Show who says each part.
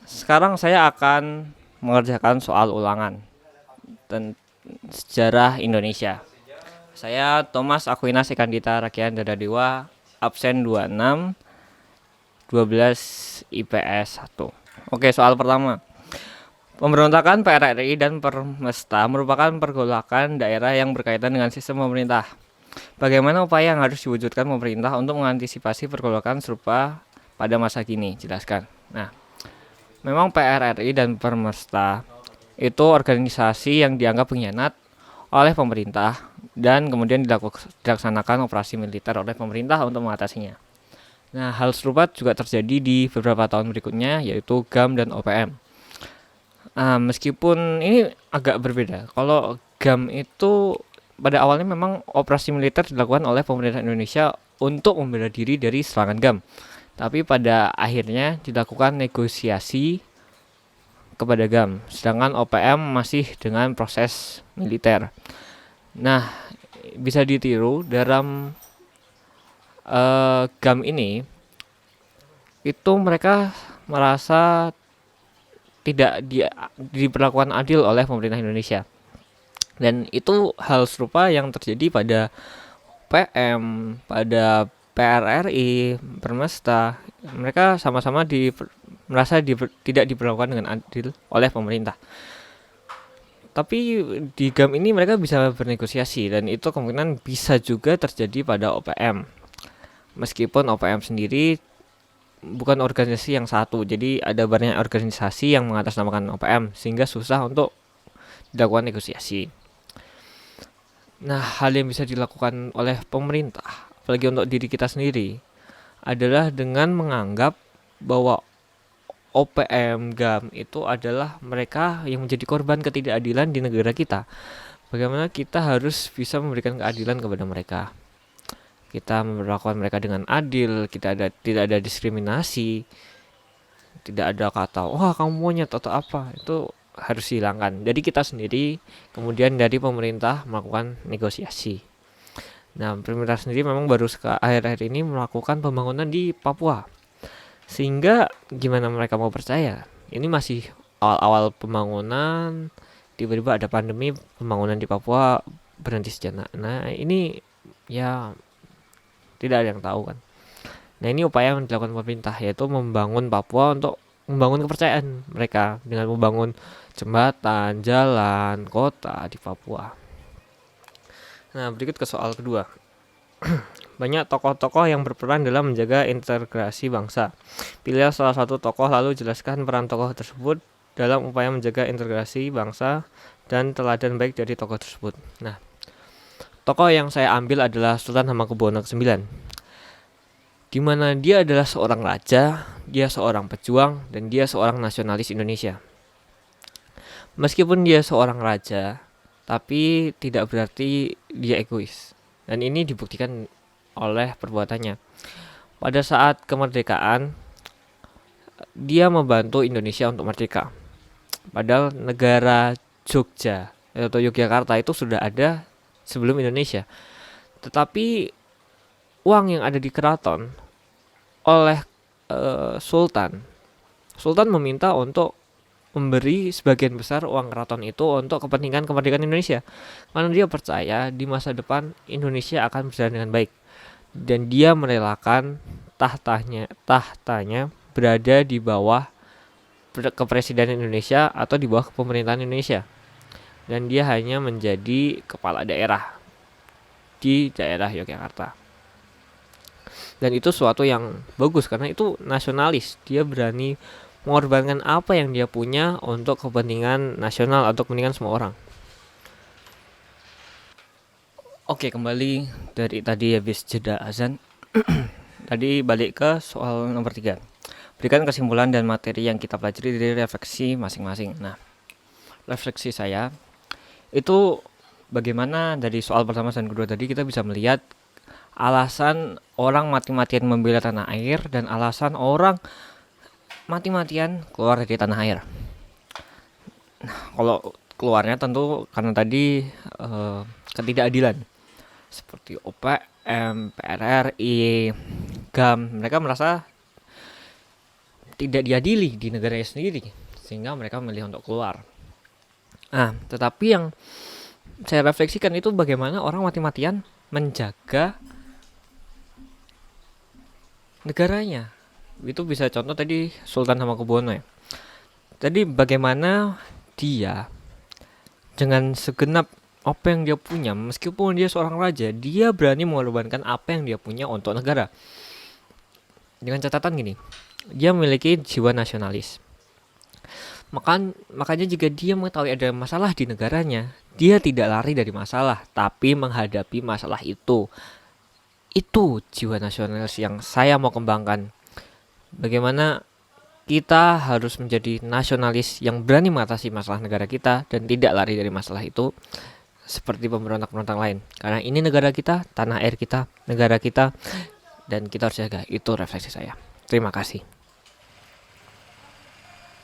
Speaker 1: Sekarang saya akan mengerjakan soal ulangan tentang sejarah Indonesia. Saya Thomas Aquinas Ekandita Rakian Dadadewa, absen 26 12 IPS 1. Oke, soal pertama. Pemberontakan PRRI dan Permesta merupakan pergolakan daerah yang berkaitan dengan sistem pemerintah. Bagaimana upaya yang harus diwujudkan pemerintah untuk mengantisipasi pergolakan serupa pada masa kini? Jelaskan. Nah, memang PRRI dan Permesta itu organisasi yang dianggap pengkhianat oleh pemerintah dan kemudian dilaksanakan operasi militer oleh pemerintah untuk mengatasinya. Nah, hal serupa juga terjadi di beberapa tahun berikutnya, yaitu GAM dan OPM. Meskipun ini agak berbeda. Kalau GAM itu pada awalnya memang operasi militer dilakukan oleh pemerintah Indonesia untuk membela diri dari serangan GAM. Tapi pada akhirnya dilakukan negosiasi kepada GAM, sedangkan OPM masih dengan proses militer. Nah, bisa ditiru dalam GAM ini itu mereka merasa tidak diperlakukan adil oleh pemerintah Indonesia. Dan itu hal serupa yang terjadi pada PM, pada PRRI, Permesta. Mereka sama-sama merasa tidak diperlakukan dengan adil oleh pemerintah. Tapi di GAM ini mereka bisa bernegosiasi dan itu kemungkinan bisa juga terjadi pada OPM. Meskipun OPM sendiri bukan organisasi yang satu, jadi ada banyak organisasi yang mengatasnamakan OPM sehingga susah untuk dilakukan negosiasi. Nah, hal yang bisa dilakukan oleh pemerintah, apalagi untuk diri kita sendiri, adalah dengan menganggap bahwa OPM GAM itu adalah mereka yang menjadi korban ketidakadilan di negara kita. Bagaimana kita harus bisa memberikan keadilan kepada mereka. Kita memperlakukan mereka dengan adil, tidak ada diskriminasi, tidak ada kata wah kamu monyet atau apa, itu harus dihilangkan. Jadi kita sendiri kemudian dari pemerintah melakukan negosiasi. Nah, pemerintah sendiri memang baru akhir-akhir ini melakukan pembangunan di Papua, sehingga gimana mereka mau percaya? Ini masih awal-awal pembangunan, tiba-tiba ada pandemi, pembangunan di Papua berhenti sejenak. Nah, ini ya tidak ada yang tahu kan. Nah, ini upaya yang dilakukan pemerintah, yaitu membangun Papua untuk membangun kepercayaan mereka dengan membangun jembatan, jalan, kota di Papua. Nah, berikut ke soal kedua. Banyak tokoh-tokoh yang berperan dalam menjaga integrasi bangsa. Pilih salah satu tokoh lalu jelaskan peran tokoh tersebut dalam upaya menjaga integrasi bangsa dan teladan baik dari tokoh tersebut. Nah, tokoh yang saya ambil adalah Sultan Hamengkubuwono IX, di mana dia adalah seorang raja, dia seorang pejuang, dan dia seorang nasionalis Indonesia. Meskipun dia seorang raja, tapi tidak berarti dia egois. Dan ini dibuktikan oleh perbuatannya. Pada saat kemerdekaan, dia membantu Indonesia untuk merdeka. Padahal negara Jogja atau Yogyakarta itu sudah ada sebelum Indonesia. Tetapi uang yang ada di keraton oleh Sultan meminta untuk memberi sebagian besar uang keraton itu untuk kepentingan kemerdekaan Indonesia, karena dia percaya di masa depan Indonesia akan berjalan dengan baik, dan dia merelakan tahtanya berada di bawah kepresidenan Indonesia atau di bawah pemerintahan Indonesia, dan dia hanya menjadi kepala daerah di daerah Yogyakarta. Dan itu suatu yang bagus karena itu nasionalis. Dia berani mengorbankan apa yang dia punya untuk kepentingan nasional atau kepentingan semua orang. Oke, kembali dari tadi habis jeda azan. Tadi balik ke soal nomor 3. Berikan kesimpulan dan materi yang kita pelajari dari refleksi masing-masing. Nah, refleksi saya itu bagaimana dari soal pertama dan kedua tadi kita bisa melihat alasan orang mati-matian membela tanah air dan alasan orang mati-matian keluar dari tanah air. Nah, kalau keluarnya tentu karena tadi ketidakadilan seperti OPM, PRRI, GAM, mereka merasa tidak diadili di negaranya sendiri, sehingga mereka memilih untuk keluar. Nah, tetapi yang saya refleksikan itu bagaimana orang mati-matian menjaga negaranya. Itu bisa contoh tadi Sultan Hamengkubuwono ya. Tadi bagaimana dia dengan segenap apa yang dia punya, meskipun dia seorang raja, dia berani mengorbankan apa yang dia punya untuk negara. Dengan catatan gini, dia memiliki jiwa nasionalis. Makanya jika dia mengetahui ada masalah di negaranya, dia tidak lari dari masalah, tapi menghadapi masalah itu. Itu jiwa nasionalis yang saya mau kembangkan. Bagaimana kita harus menjadi nasionalis yang berani mengatasi masalah negara kita dan tidak lari dari masalah itu seperti pemberontak-pemberontak lain. Karena ini negara kita, tanah air kita, negara kita, dan kita harus jaga. Itu refleksi saya. Terima kasih.